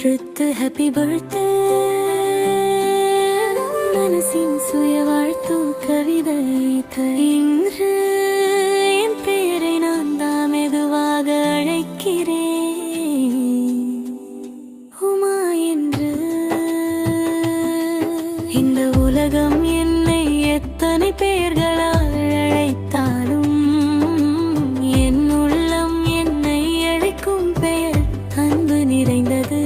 ருத்து happy birthday மனசின் சுய வாழ்த்து கவிதை இன்று என் பெயரை நான் தான் மெதுவாக அழைக்கிறேன் உமா என்று. இந்த உலகம் என்னை எத்தனை பெயர்களால் அழைத்தாலும் என் உள்ளம் என்னை அழைக்கும் பெயர் அன்பு நிறைந்தது.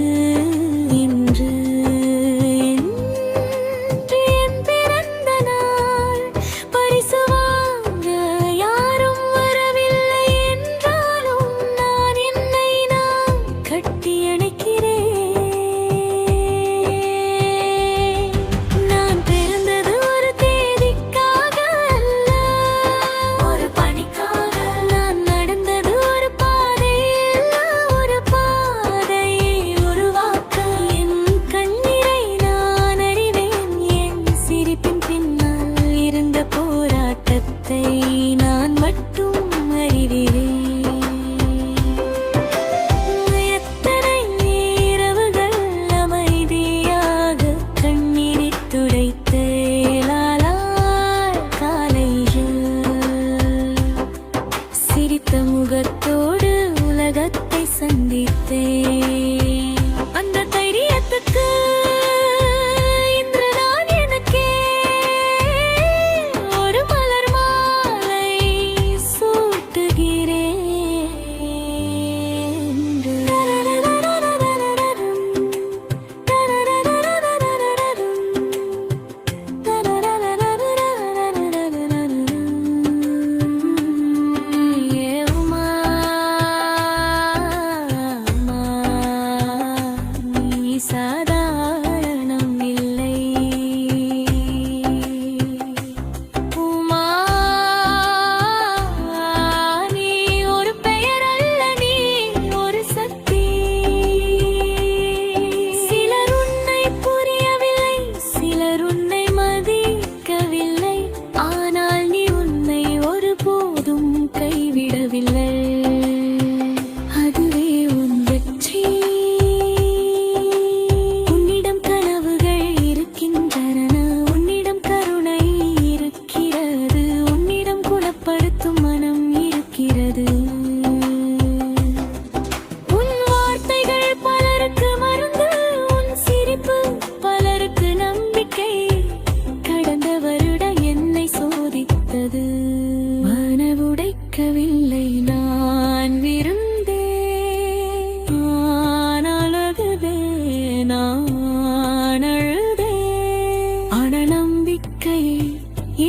நான் மட்டும் அறிகிறேன். எத்தனை இரவுகள் அமைதியாக கண்ணீரை துடைத்தேன். காலையில் சிரித்த முகத்தோடு உலகத்தை சந்தித்தேன். அந்த தைரியத்துக்கு சாதாரணம் இல்லை உமா, நீ ஒரு பெயர் அல்ல, நீ ஒரு சக்தி. சிலர் உன்னை புரியவில்லை, சிலர் உன்னை மதிக்கவில்லை, ஆனால் நீ உன்னை ஒருபோதும் கைவிடவில்லை. அதுவே உன் வெற்றி. மனவுடைக்கவில்லை நான் விருந்தேன், ஆனால் அதுவே நான் அழுதேன். ஆனால் நம்பிக்கையை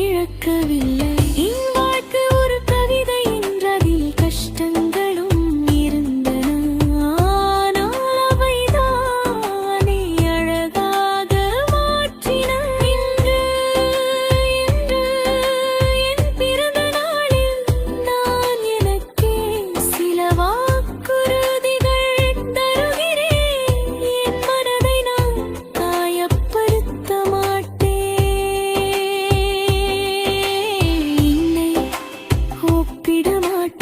இழக்கவில்லை. என் வாழ்க்கை ஒரு கவிதை என்றதில் கஷ்டங்களும் இருந்தன, ஆனால் அவைதானே அழகாக மாற்றின. இன்று என் பிறந்த நாளில் நான் எனக்கே சில வாக்குறுதிகள் தருகிறேன். என் மனதை நான் காயப்படுத்த மாட்டேன், என்னை ஒப்பிட மாட்டேன்.